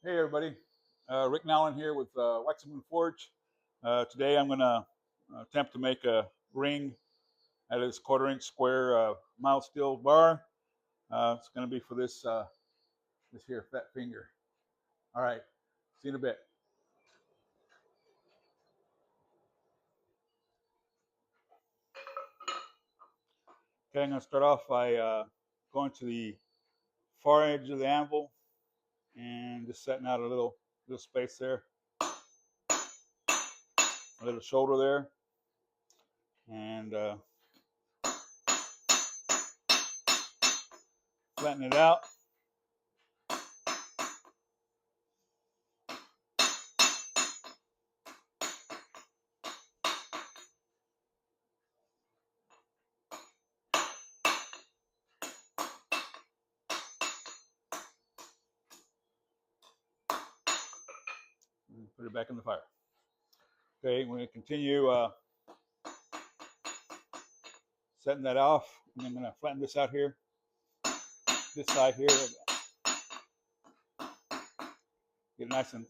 Hey everybody, Rick Nowlin here with Waxman Forge. Today I'm going to attempt to make a ring out of this 1/4 inch square mild steel bar. It's going to be for this here fat finger. All right, see you in a bit. Okay, I'm going to start off by going to the far edge of the anvil and just setting out a little space there, a little shoulder there, and flatten it out. And put it back in the fire. Okay, we're going to continue setting that off, and I'm going to flatten this out here, this side here, get nice and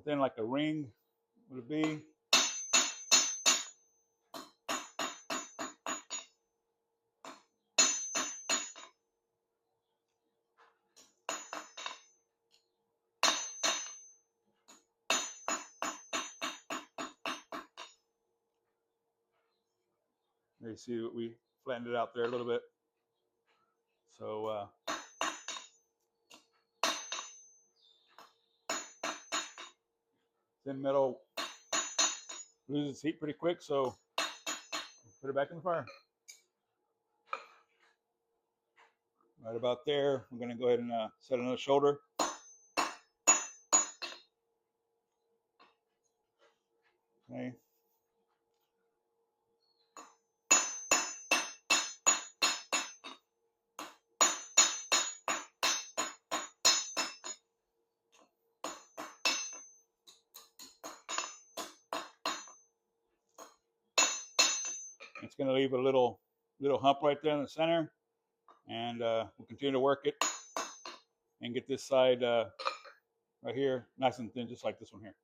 thin, like a ring would be. There you see we flattened it out there a little bit. So thin metal loses heat pretty quick, so put it back in the fire. Right about there, we're going to go ahead and set another shoulder. Okay. It's going to leave a little hump right there in the center, and we'll continue to work it and get this side right here nice and thin, just like this one here.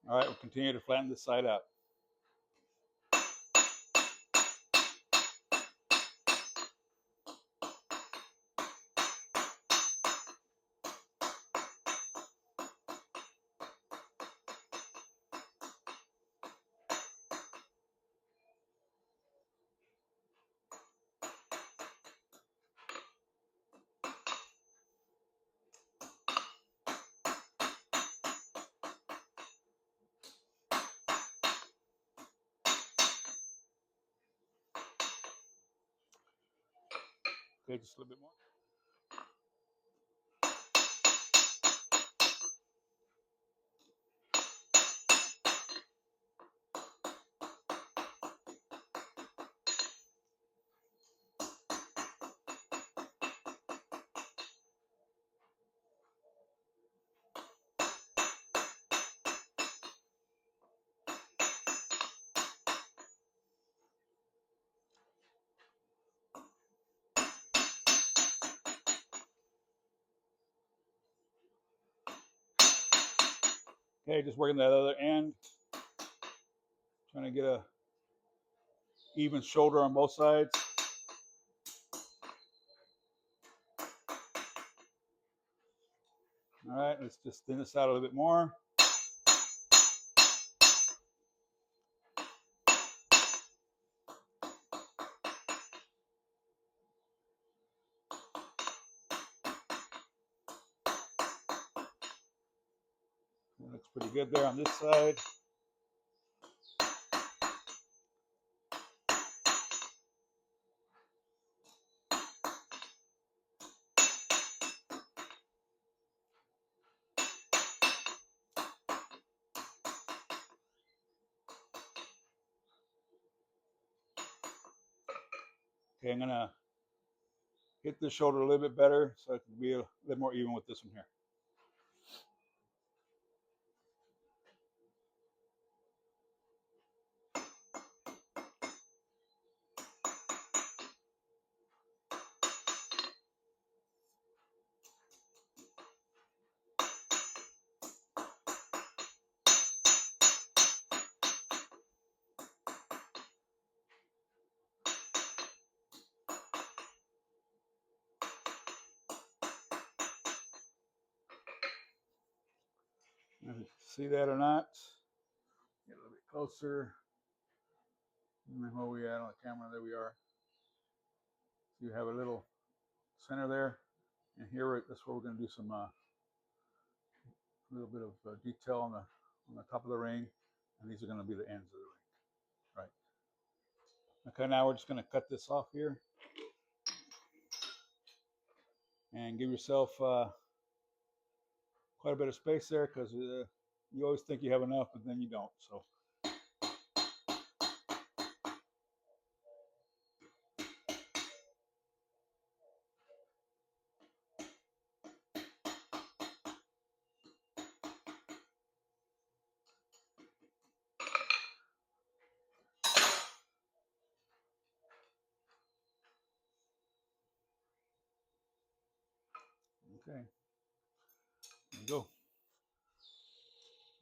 All right, we'll continue to flatten this side out. Okay, just a little bit more. Okay, just working that other end, trying to get a even shoulder on both sides. All right, let's just thin this out a little bit more. That looks pretty good there on this side. Okay, I'm gonna hit this shoulder a little bit better so I can be a little more even with this one here. If you see that or not. Get a little bit closer. And then where we at on the camera? There we are. So you have a little center there, and here that's where we're going to do some little bit of detail on the top of the ring, and these are going to be the ends of the ring. Right. Okay, now we're just going to cut this off here, and give yourself quite a bit of space there, because you always think you have enough, but then you don't. So. Okay, there you go.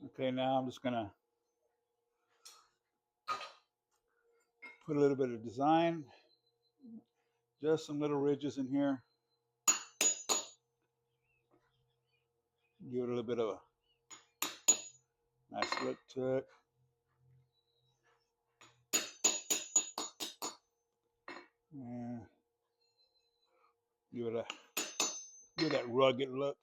Okay, now I'm just gonna put a little bit of design, just some little ridges in here. Give it a little bit of a nice look to it. And give it that rugged look.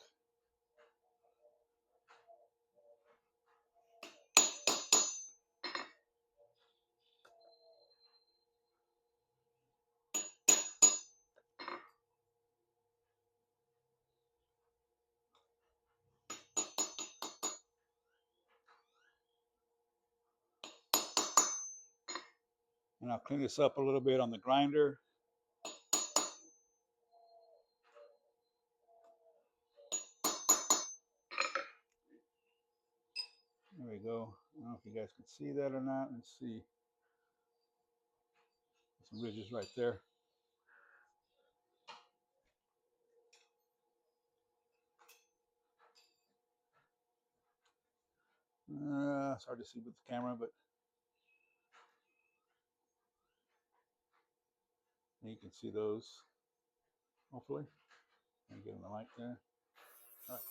And I'll clean this up a little bit on the grinder. There we go. I don't know if you guys can see that or not. Let's see. Some ridges right there. It's hard to see with the camera, but you can see those, hopefully. And get in the light there. All right.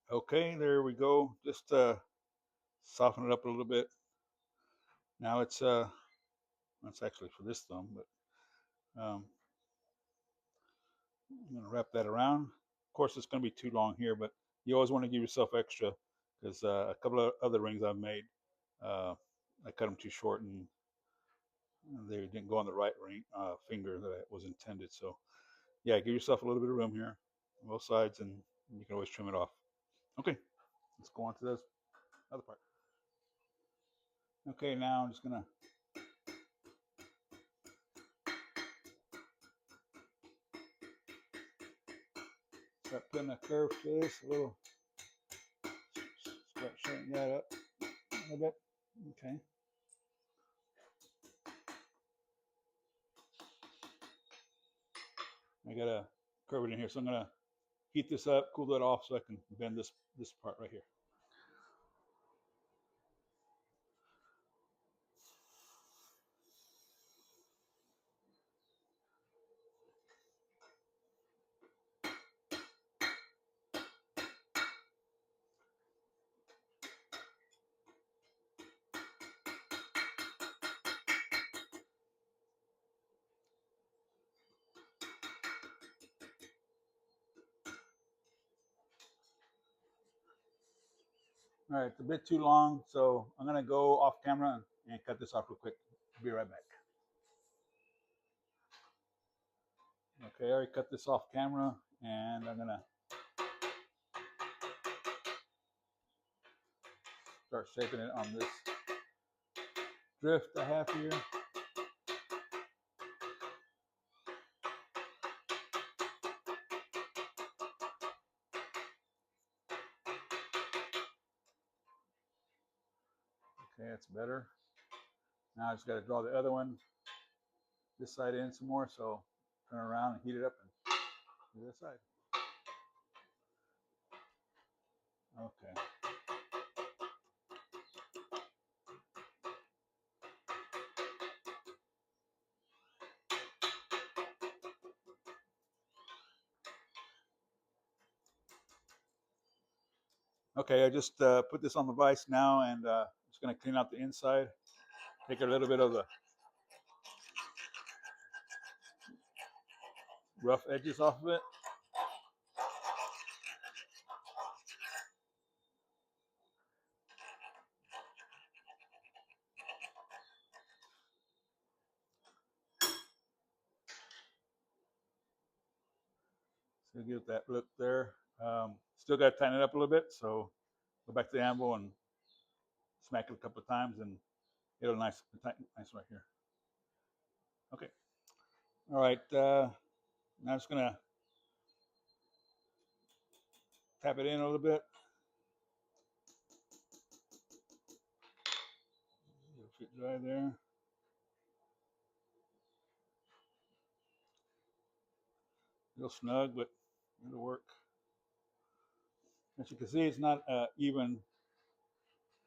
Okay, there we go. Just soften it up a little bit. Now it's actually for this thumb, but I'm gonna wrap that around. Of course, it's gonna be too long here, but you always want to give yourself extra, because a couple of other rings I've made, I cut them too short and they didn't go on the right ring finger that was intended. So yeah, give yourself a little bit of room here on both sides, and you can always trim it off. Okay, let's go on to this other part. Okay, now I'm just gonna start putting a curve to this, a little, start shaping that up a little bit. Okay. I got a curve it in here, so I'm gonna heat this up, cool that off, so I can bend this part right here. All right, it's a bit too long, so I'm gonna go off camera and cut this off real quick. I'll be right back. Okay, I already cut this off camera, and I'm gonna start shaping it on this drift I have here. Okay, that's better. Now I just got to draw the other one this side in some more. So turn around and heat it up and do this side. Okay. Okay, I just put this on the vise now, and just going to clean out the inside. Take a little bit of the rough edges off of it. So get that look there. Still got to tighten it up a little bit. So go back to the anvil and smack it a couple of times, and it'll nice right here. Okay. All right. Now I'm just gonna tap it in a little bit. It'll fit dry there. A little snug, but it'll work. As you can see, it's not even,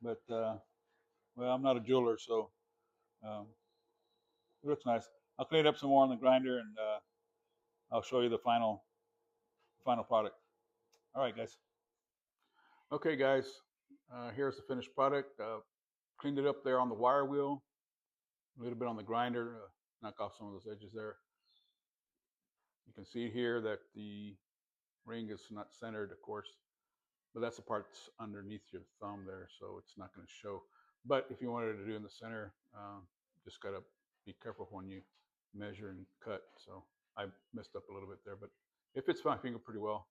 but well, I'm not a jeweler, so um, it looks nice. I'll clean it up some more on the grinder, and I'll show you the final product. All right, guys. Okay, guys. Here's the finished product. Cleaned it up there on the wire wheel, a little bit on the grinder, knock off some of those edges there. You can see here that the ring is not centered, of course, but that's the part that's underneath your thumb there, so it's not going to show. But if you wanted to do in the center, just got to be careful when you measure and cut. So I messed up a little bit there, but it fits my finger pretty well.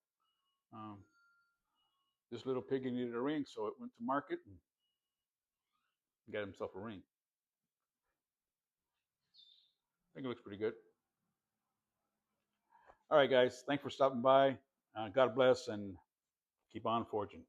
This little piggy needed a ring, so it went to market and got himself a ring. I think it looks pretty good. All right, guys. Thanks for stopping by. God bless, and keep on forging.